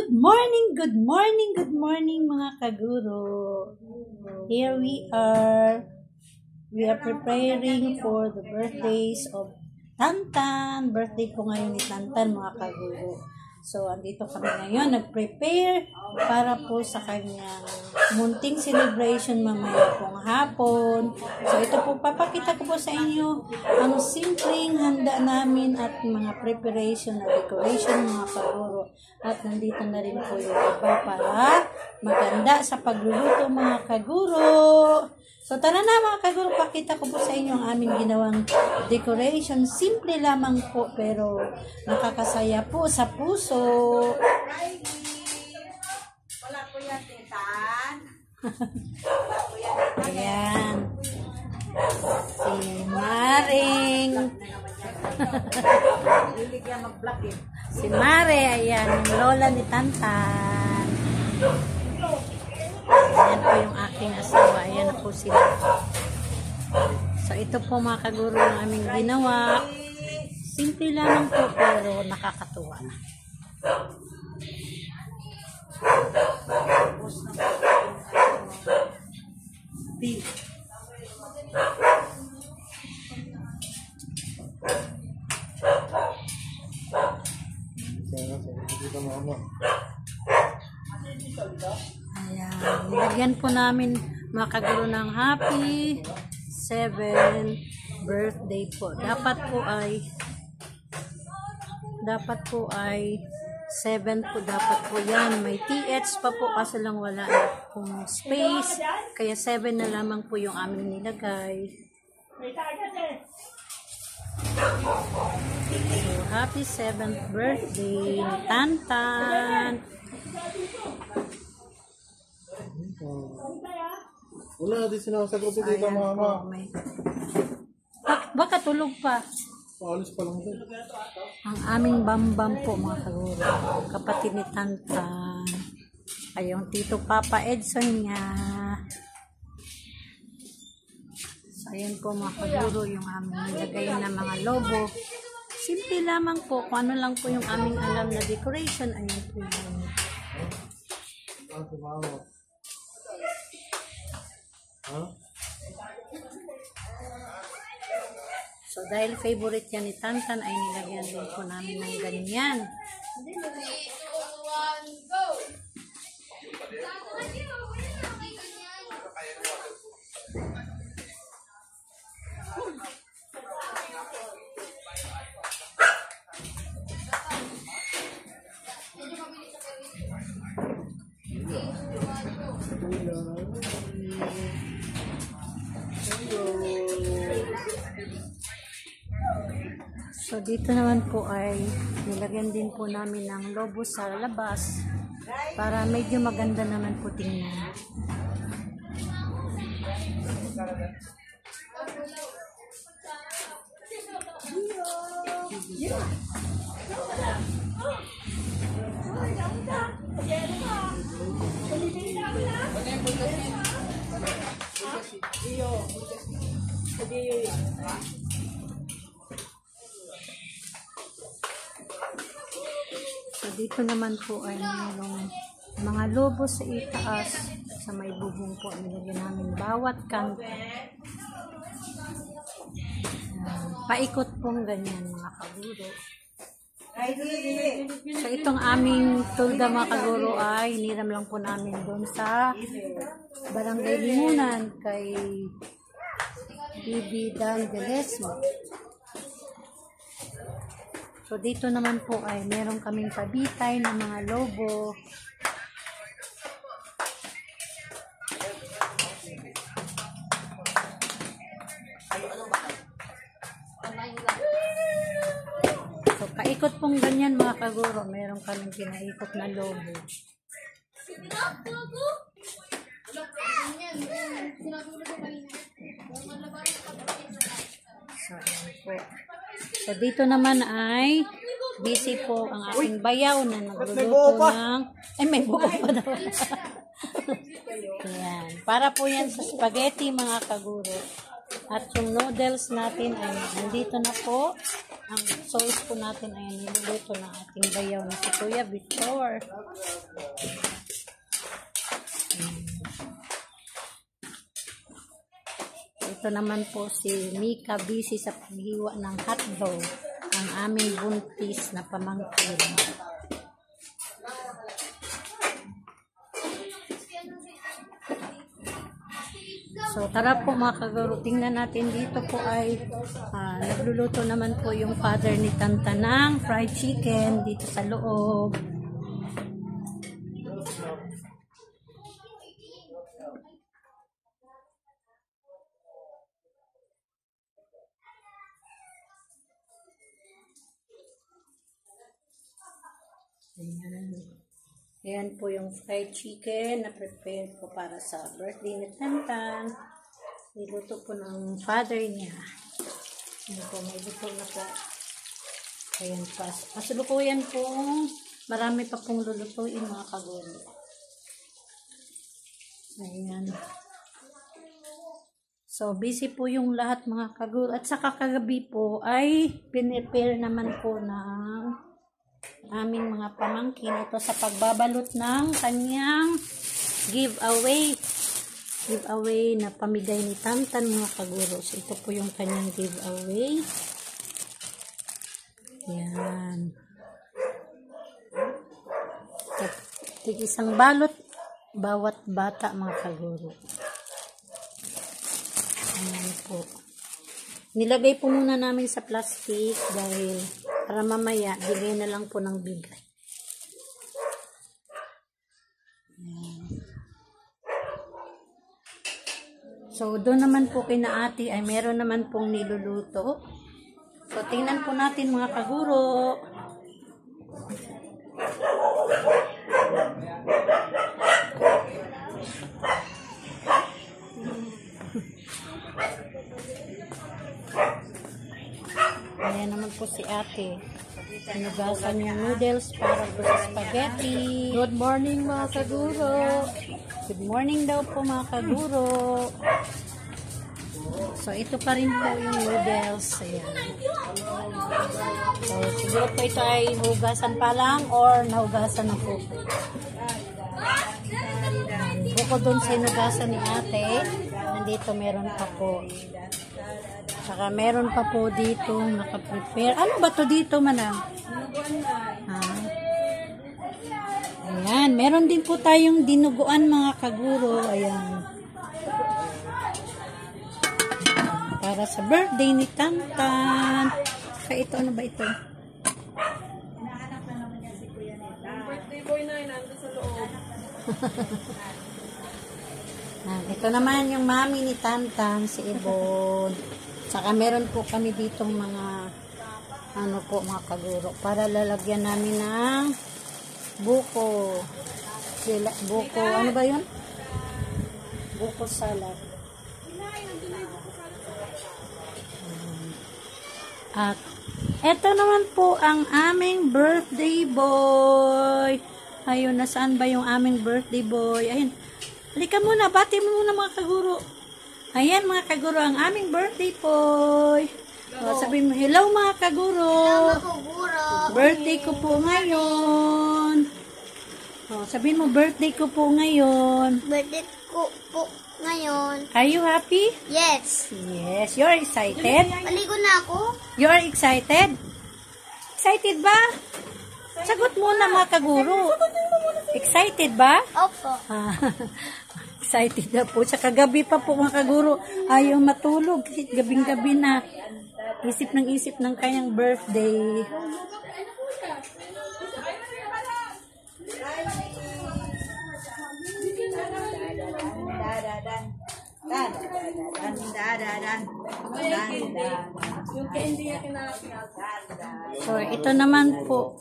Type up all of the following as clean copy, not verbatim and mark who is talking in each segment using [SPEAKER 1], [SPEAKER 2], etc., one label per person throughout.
[SPEAKER 1] Good morning, good morning, good morning mga kaguro. Here we are. We are preparing for the birthdays of Tantan. Birthday po ngayon ni Tantan mga kaguro. So, andito kami ngayon, nag-prepare para po sa kanyang munting celebration mamaya pong hapon. So, ito po, papakita ko po sa inyo ang simpleng handa namin at mga preparation at decoration mga kaguro. At nandito na rin po yung iba para maganda sa pagluluto mga kaguro. So, tara na mga kaguro, pakita ko po sa inyo ang aming ginawang decoration. Simple lamang po, pero nakakasaya po sa puso.
[SPEAKER 2] Wala po yan, Titan.
[SPEAKER 1] Ayan. Si Maring.
[SPEAKER 2] Liligyan mag-block eh.
[SPEAKER 1] Si Mare, ayan, yung lola ni Tantan. Ayan po yung aking asawa. Ayan na po sila. So, ito po mga kaguro ng aming ginawa. Simple lamang po, pero nakakatuwa. Ayan, nilagyan po namin mga kaguro ng happy 7th birthday po. Dapat po ay 7 po dapat po yan. May TH pa po kasi lang wala na kung space. Kaya 7 na lamang po yung aming nilagay. So, happy 7th birthday ni Tantan.
[SPEAKER 3] Wala, di sinasagot si Tita Mama.
[SPEAKER 1] Baka tulog pa.
[SPEAKER 3] Paalis pa lang din.
[SPEAKER 1] Ang aming bambam po mga kaguro. Kapatid ni Tantan. Ay yung Tito Papa Edson niya. So ayan po mga kaguro yung aming nilagay na mga logo. Simple lamang po. Kung ano lang po yung aming alam na decoration. Ayan po yun.
[SPEAKER 3] Si Mama. Ha?
[SPEAKER 1] So dahil favorite yan ni Tantan ay nilagyan din po namin ng ganyan. So dito naman po ay nilagyan din po namin ng lobo sa labas para medyo maganda naman po tingnan. So dito naman po ay mayroong mga lobo sa itaas sa may bubong po. Nilagyan namin bawat kanto. Paikot pong ganyan mga kaguro. So itong aming tulda mga kaguro ay hiniram lang po namin doon sa Barangay Limunan kay Bibi Dan Delesmo. So dito naman po ay meron kaming pabitay ng mga lobo. So paikot pong ganyan mga kaguro, meron kaming pinaikot na lobo. So ayan po. So dito naman ay busy po ang aking bayaw na nagluluto ng... Ay, may buo pa daw. Ayan. Para po yan sa spaghetti mga kaguro. At yung noodles natin ay nandito na po. Ang sauce po natin ay niluluto ng ating bayaw na si Kuya Victor. Ito naman po si Mika, busy sa paghiwa ng hotdog, ang aming buntis na pamangkin. So, tara po mga kaguro, tingnan natin dito po ay nagluluto naman po yung father ni Tanta ng fried chicken dito sa loob. Ayan. Ayan po yung fried chicken na prepared po para sa birthday ni Tantan. Niluto po ng father niya. Ayan po, may luto na po. Ayan pa. Masulukuyan po. Marami pa pong lulutuin mga kagulo. Ayan. So, busy po yung lahat mga kagulo. At saka kagabi po ay pinipare naman po ng aming mga pamangkin ito sa pagbabalot ng kanyang giveaway na pamigay ni Tantan mga kaguro. So, ito po yung kanyang giveaway. Yan. Isang balot bawat bata mga kaguro. Ayan po. Nilagay po muna namin sa plastic dahil para mamaya, bigay na lang po ng bigay. Ayan. So, doon naman po kina ate ay meron naman pong niluluto. So, tingnan po natin mga kaguro. Ayan naman po si ate. Hinugasan yung noodles para po sa spaghetti.
[SPEAKER 2] Good morning mga kaguro.
[SPEAKER 1] Good morning daw po mga kaguro. So, ito pa rin po yung noodles. Ayan. So, siguro po ito ay hugasan pa lang or nahugasan na po. Bukod dun sa hinugasan ni ate, nandito meron pa po. Saka meron pa po dito nakaprepare. Ano ba to dito, manang? Ayan. Meron din po tayong dinuguan mga kaguro. Ayan. Para sa birthday ni Tantan. Kaya ito, ano ba ito?
[SPEAKER 2] Hinahanap na naman niya si Kuya Neta. Birthday boy na yun, nandun sa loob.
[SPEAKER 1] Ito naman yung mami ni Tantan, si Ibon. Saka meron po kami ditong mga ano po mga kaguro para lalagyan namin ng buko. Buko, ano ba yun? Buko salad. At eto naman po ang aming birthday boy. Ayun, nasaan ba yung aming birthday boy? Ayun. Halika muna, bati mo muna mga kaguro. Ayan mga kaguro, ang aming birthday boy. O, sabihin mo, hello mga kaguro. Birthday ko po ngayon. O, sabihin mo, birthday ko po ngayon.
[SPEAKER 4] Birthday ko po ngayon.
[SPEAKER 1] Are you happy?
[SPEAKER 4] Yes.
[SPEAKER 1] Yes. You're excited?
[SPEAKER 4] Maligo na ako.
[SPEAKER 1] You're excited? Excited ba? Sagot muna mga kaguro. Excited ba?
[SPEAKER 4] Opo.
[SPEAKER 1] Excited na po. Sa kagabi pa po mga kaguro, ayaw matulog. Kasi gabing-gabi na. Isip ng kanyang birthday. So, ito naman po.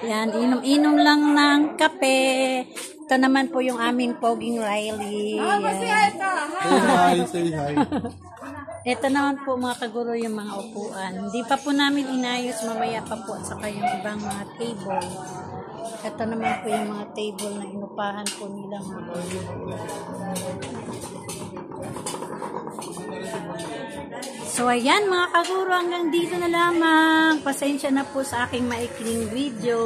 [SPEAKER 1] Yan, inom-inom lang ng kape. Ito naman po yung aming poging Riley.
[SPEAKER 3] Say hi.
[SPEAKER 1] Ito naman po mga kaguro yung mga upuan. Hindi pa po namin inayos, mamaya pa po at saka yung ibang mga table. Ito naman po yung mga table na inupahan po nila mga kaguro. So, ayan mga kaguro, hanggang dito na lamang. Pasensya na po sa aking maikling video.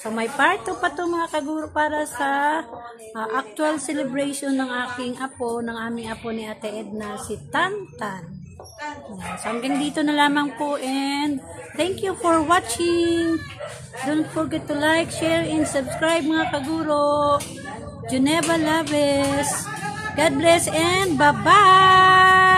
[SPEAKER 1] So, may part 2 pa to mga kaguro para sa actual celebration ng aking apo, ng aming apo ni Ate Edna, si Tantan. So, hanggang dito na lamang po and thank you for watching. Don't forget to like, share, and subscribe mga kaguro. Juneva Laves. God bless and bye-bye!